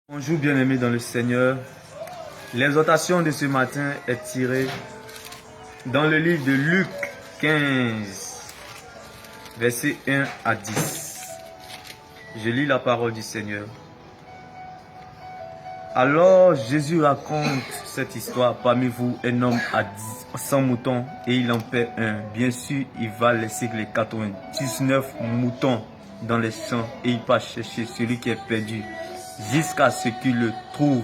Bonjour bien-aimés dans le Seigneur. L'exhortation de ce matin est tirée dans le livre de Luc 15, versets 1 à 10. Je lis la parole du Seigneur. Alors Jésus raconte cette histoire. Parmi vous, un homme a 100 moutons et il en perd un. Bien sûr, il va laisser les 99 moutons dans les champs et il va chercher celui qui est perdu jusqu'à ce qu'il le trouve.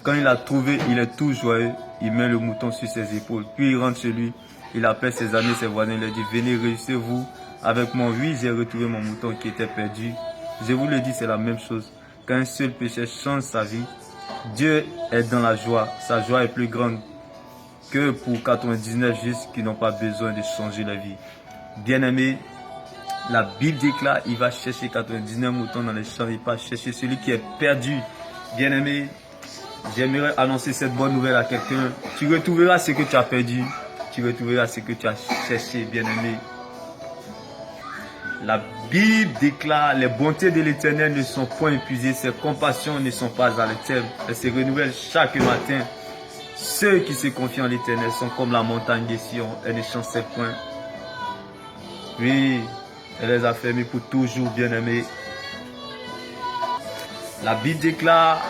Quand il l'a trouvé, il est tout joyeux. Il met le mouton sur ses épaules. Puis il rentre chez lui. Il appelle ses amis, ses voisins. Il leur dit, venez, réjouissez-vous avec moi. Oui, j'ai retrouvé mon mouton qui était perdu. Je vous le dis, c'est la même chose. Quand un seul péché change sa vie, Dieu est dans la joie. Sa joie est plus grande que pour 99 justes qui n'ont pas besoin de changer la vie. Bien-aimé, la Bible déclare, il va chercher 99 moutons dans les champs, il va chercher celui qui est perdu. Bien-aimé, j'aimerais annoncer cette bonne nouvelle à quelqu'un. Tu retrouveras ce que tu as perdu, tu retrouveras ce que tu as cherché, bien-aimé. La Bible déclare, les bontés de l'Éternel ne sont point épuisées, ses compassions ne sont pas à l'éternel. Elles se renouvellent chaque matin. Ceux qui se confient en l'Éternel sont comme la montagne de Sion, elle ne change ses points. Oui, elle les a fermés pour toujours, bien-aimés. La Bible déclare,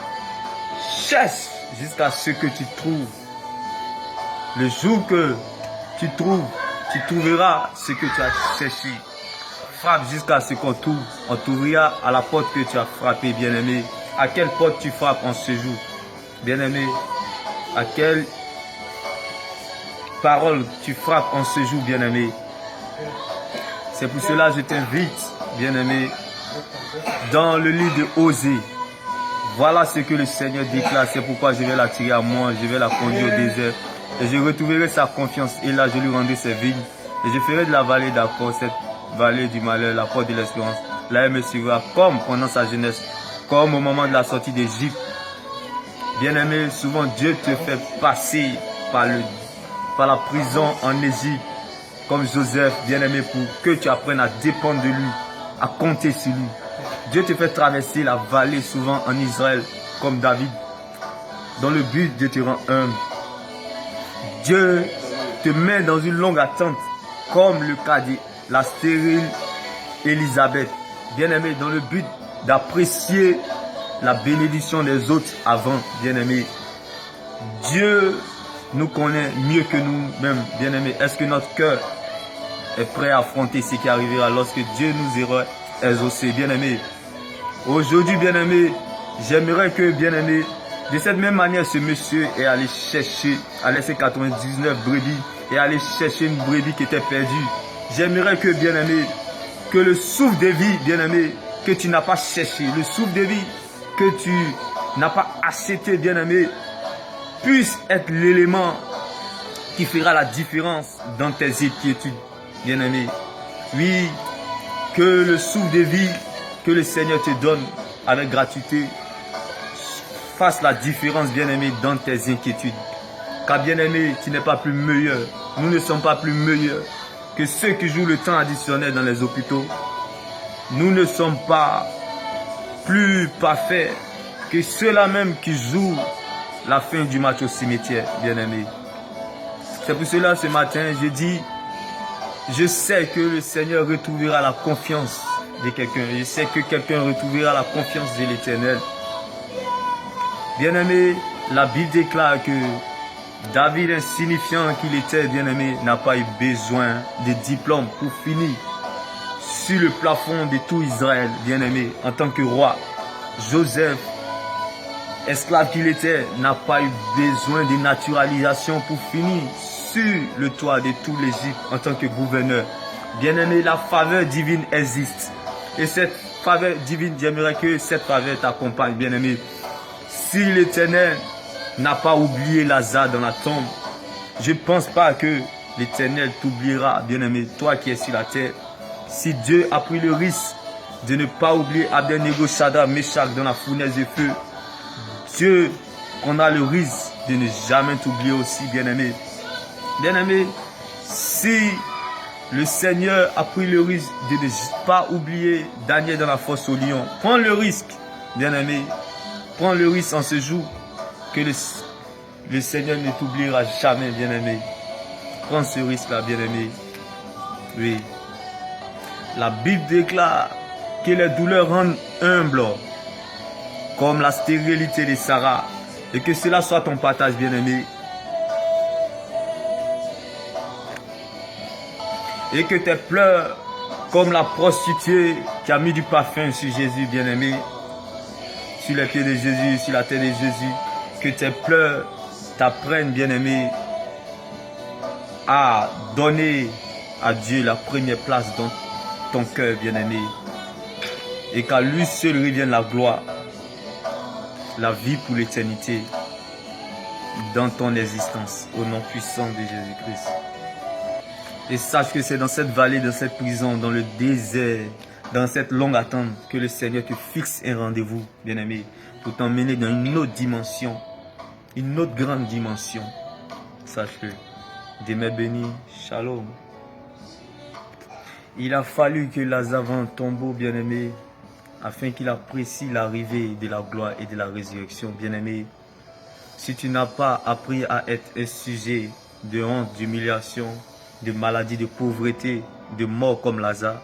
cherche jusqu'à ce que tu trouves. Le jour que tu trouves, tu trouveras ce que tu as cherché. Frappe jusqu'à ce qu'on t'ouvre. On t'ouvrira à la porte que tu as frappée, bien-aimé. À quelle porte tu frappes en ce jour, bien-aimé? À quelle parole tu frappes en ce jour, bien-aimé? C'est pour cela que je t'invite, bien-aimé, dans le livre de Osée. Voilà ce que le Seigneur déclare. C'est pourquoi je vais la tirer à moi, je vais la conduire au désert. Et je retrouverai sa confiance. Et là, je lui rendrai ses vignes. Et je ferai de la vallée d'accord, cette vallée du malheur, la porte de l'espérance. Là, elle me suivra comme pendant sa jeunesse, comme au moment de la sortie d'Égypte. Bien-aimé, souvent Dieu te fait passer par la prison en Égypte, comme Joseph, bien-aimé, pour que tu apprennes à dépendre de lui, à compter sur lui. Dieu te fait traverser la vallée souvent en Israël, comme David, dans le but de te rendre humble. Dieu te met dans une longue attente, comme le cas de la stérile Élisabeth, bien-aimé, dans le but d'apprécier la bénédiction des autres avant, bien-aimé. Dieu nous connaît mieux que nous-mêmes, bien-aimé. Est-ce que notre cœur est prêt à affronter ce qui arrivera lorsque Dieu nous aura exaucé, bien-aimé? Aujourd'hui, bien-aimé, j'aimerais que, bien-aimé, de cette même manière, ce monsieur est allé chercher, a laissé 99 brebis et aller chercher une brebis qui était perdue. J'aimerais que, bien-aimé, que le souffle de vie, bien-aimé, que tu n'as pas cherché, le souffle de vie que tu n'as pas acheté, bien-aimé, puisse être l'élément qui fera la différence dans tes inquiétudes, bien-aimé. Oui, que le souffle de vie que le Seigneur te donne avec gratuité fasse la différence, bien-aimé, dans tes inquiétudes. Car, bien-aimé, tu n'es pas plus meilleur. Nous ne sommes pas plus meilleurs que ceux qui jouent le temps additionnel dans les hôpitaux. Nous ne sommes pas plus parfaits que ceux-là même qui jouent la fin du match au cimetière, bien-aimé. C'est pour cela, ce matin, je dis, je sais que le Seigneur retrouvera la confiance de quelqu'un. Je sais que quelqu'un retrouvera la confiance de l'Éternel. Bien-aimé, la Bible déclare que David, insignifiant qu'il était, bien-aimé, n'a pas eu besoin de diplôme pour finir sur le plafond de tout Israël, bien-aimé, en tant que roi. Joseph, esclave qu'il était, n'a pas eu besoin de naturalisation pour finir sur le toit de tout l'Égypte en tant que gouverneur. Bien-aimé, la faveur divine existe. Et cette faveur divine, j'aimerais que cette faveur t'accompagne, bien-aimé. Si l'Éternel n'a pas oublié Lazare dans la tombe, je ne pense pas que l'Éternel t'oubliera, bien-aimé, toi qui es sur la terre. Si Dieu a pris le risque de ne pas oublier Abednego, Shadrach, Meshach dans la fournaise de feu, Dieu, qu'on a le risque de ne jamais t'oublier aussi, bien-aimé. Bien-aimé, si le Seigneur a pris le risque de ne pas oublier Daniel dans la fosse au lion, prends le risque, bien-aimé. Prends le risque en ce jour que le Seigneur ne t'oubliera jamais, bien-aimé. Prends ce risque-là, bien-aimé. Oui. La Bible déclare que les douleurs rendent humble, comme la stérilité de Sarah. Et que cela soit ton partage, bien-aimé. Et que tes pleurs, comme la prostituée qui a mis du parfum sur Jésus, bien-aimé, sur les pieds de Jésus, sur la tête de Jésus, que tes pleurs t'apprennent, bien-aimé, à donner à Dieu la première place dans ton cœur, bien-aimé. Et qu'à lui seul revienne la gloire, la vie pour l'éternité dans ton existence, au nom puissant de Jésus-Christ. Et sache que c'est dans cette vallée, dans cette prison, dans le désert, dans cette longue attente, que le Seigneur te fixe un rendez-vous, bien-aimé, pour t'emmener dans une autre dimension, une autre grande dimension. Sache-le. Demeure béni, shalom. Il a fallu que Lazare vende un tombeau, bien-aimé, afin qu'il apprécie l'arrivée de la gloire et de la résurrection, bien-aimé. Si tu n'as pas appris à être un sujet de honte, d'humiliation, de maladie, de pauvreté, de mort comme Lazare,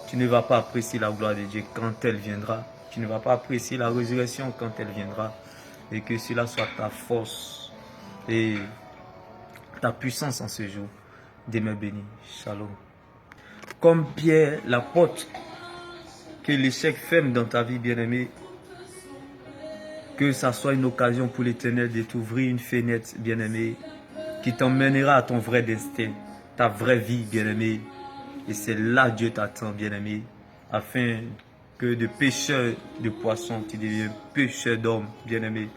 tu ne vas pas apprécier la gloire de Dieu quand elle viendra. Tu ne vas pas apprécier la résurrection quand elle viendra. Et que cela soit ta force et ta puissance en ce jour. Demeure béni. Shalom. Comme Pierre, l'apôtre, que l'échec ferme dans ta vie, bien-aimé, que ça soit une occasion pour l'Éternel de t'ouvrir une fenêtre, bien-aimé, qui t'emmènera à ton vrai destin, ta vraie vie, bien-aimé. Et c'est là que Dieu t'attend, bien-aimé, afin que de pêcheur de poissons, tu deviens pêcheur d'hommes, bien-aimé.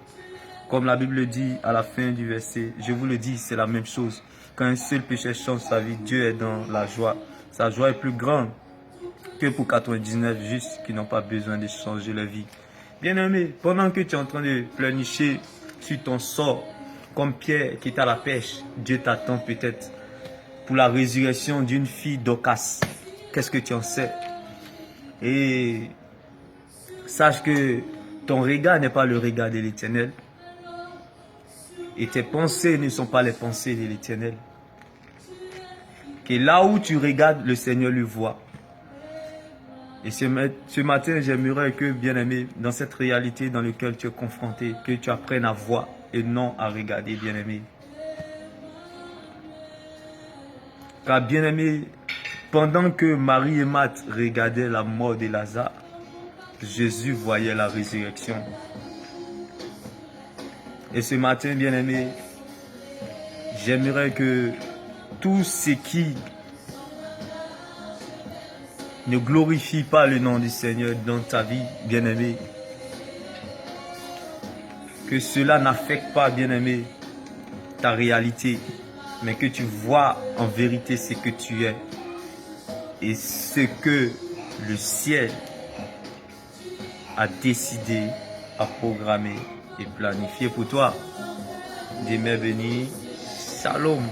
Comme la Bible dit à la fin du verset, je vous le dis, c'est la même chose. Quand un seul pécheur change sa vie, Dieu est dans la joie. Sa joie est plus grande que pour 99 justes qui n'ont pas besoin de changer leur vie. Bien-aimé, pendant que tu es en train de pleurnicher sur ton sort, comme Pierre qui est à la pêche, Dieu t'attend peut-être pour la résurrection d'une fille d'Ocas. Qu'est-ce que tu en sais? Et sache que ton regard n'est pas le regard de l'Éternel. Et tes pensées ne sont pas les pensées de l'Éternel. Que là où tu regardes, le Seigneur le voit. Et ce matin, j'aimerais que, bien-aimé, dans cette réalité dans laquelle tu es confronté, que tu apprennes à voir et non à regarder, bien-aimé. Car, bien-aimé, pendant que Marie et Marthe regardaient la mort de Lazare, Jésus voyait la résurrection. Et ce matin, bien-aimé, j'aimerais que tout ce qui ne glorifie pas le nom du Seigneur dans ta vie, bien-aimé, que cela n'affecte pas, bien-aimé, ta réalité, mais que tu vois en vérité ce que tu es et ce que le ciel a décidé, a programmé et planifié pour toi. Demeure béni. Shalom.